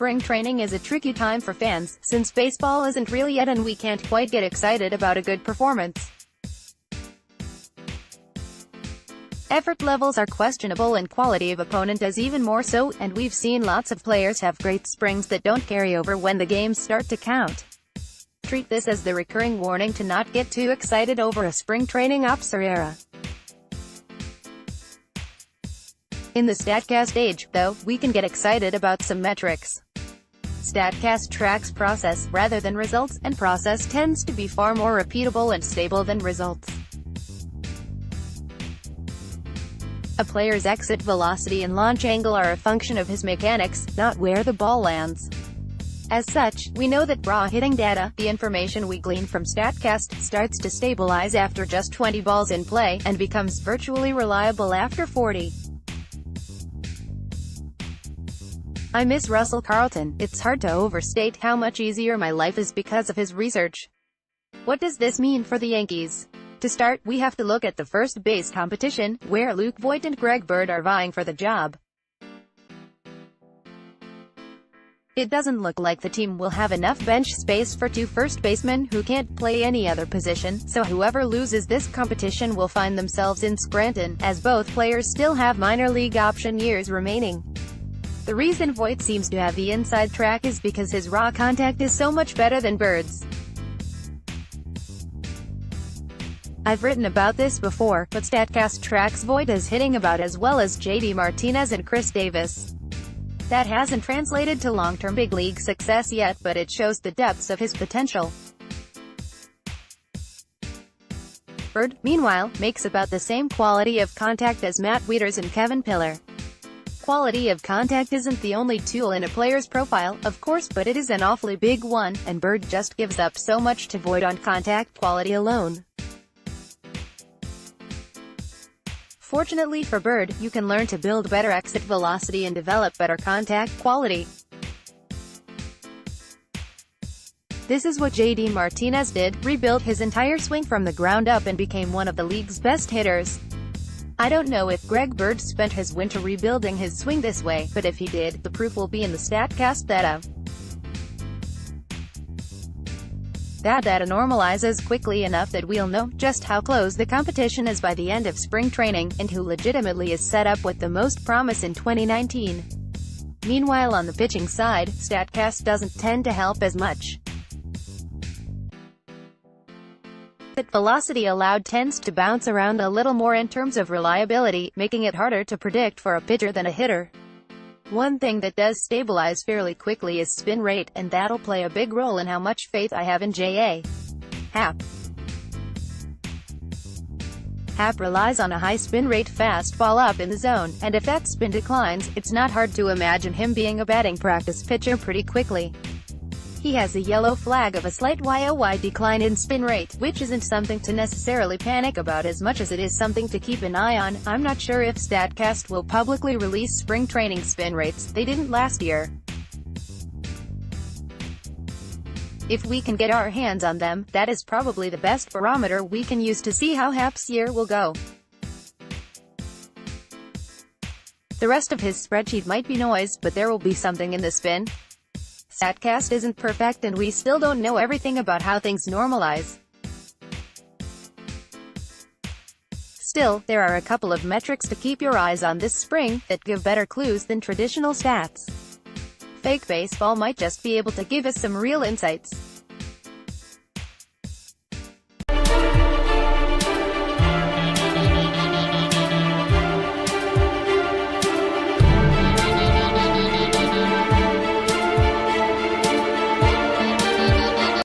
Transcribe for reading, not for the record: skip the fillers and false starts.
spring training is a tricky time for fans, since baseball isn't real yet and we can't quite get excited about a good performance. Effort levels are questionable and quality of opponent is even more so, and we've seen lots of players have great springs that don't carry over when the games start to count. Treat this as the recurring warning to not get too excited over a spring training ops or era. In the Statcast age, though, we can get excited about some metrics. Statcast tracks process, rather than results, and process tends to be far more repeatable and stable than results. A player's exit velocity and launch angle are a function of his mechanics, not where the ball lands. As such, we know that raw hitting data, the information we glean from Statcast, starts to stabilize after just 20 balls in play, and becomes virtually reliable after 40. I miss Russell Carlton. It's hard to overstate how much easier my life is because of his research. What does this mean for the Yankees? To start, we have to look at the first base competition, where Luke Voit and Greg Bird are vying for the job. It doesn't look like the team will have enough bench space for two first basemen who can't play any other position, so whoever loses this competition will find themselves in Scranton, as both players still have minor league option years remaining. The reason Voit seems to have the inside track is because his raw contact is so much better than Bird's. I've written about this before, but Statcast tracks Voit as hitting about as well as JD Martinez and Chris Davis. That hasn't translated to long-term big league success yet, but it shows the depths of his potential. Bird, meanwhile, makes about the same quality of contact as Matt Wieters and Kevin Pillar. Quality of contact isn't the only tool in a player's profile, of course, but it is an awfully big one, and Bird just gives up so much to Voit on contact quality alone. Fortunately for Bird, you can learn to build better exit velocity and develop better contact quality. This is what JD Martinez did, rebuilt his entire swing from the ground up and became one of the league's best hitters. I don't know if Greg Bird spent his winter rebuilding his swing this way, but if he did, the proof will be in the Statcast data. That data normalizes quickly enough that we'll know just how close the competition is by the end of spring training, and who legitimately is set up with the most promise in 2019. Meanwhile, on the pitching side, Statcast doesn't tend to help as much. That velocity allowed tends to bounce around a little more in terms of reliability, making it harder to predict for a pitcher than a hitter. One thing that does stabilize fairly quickly is spin rate, and that'll play a big role in how much faith I have in J.A. Happ. Happ relies on a high spin rate fastball up in the zone, and if that spin declines, it's not hard to imagine him being a batting practice pitcher pretty quickly. He has a yellow flag of a slight YOY decline in spin rate, which isn't something to necessarily panic about as much as it is something to keep an eye on. I'm not sure if Statcast will publicly release spring training spin rates. They didn't last year. If we can get our hands on them, that is probably the best barometer we can use to see how Happ's year will go. The rest of his spreadsheet might be noise, but there will be something in the spin. Statcast isn't perfect and we still don't know everything about how things normalize. Still, there are a couple of metrics to keep your eyes on this spring, that give better clues than traditional stats. Fake baseball might just be able to give us some real insights.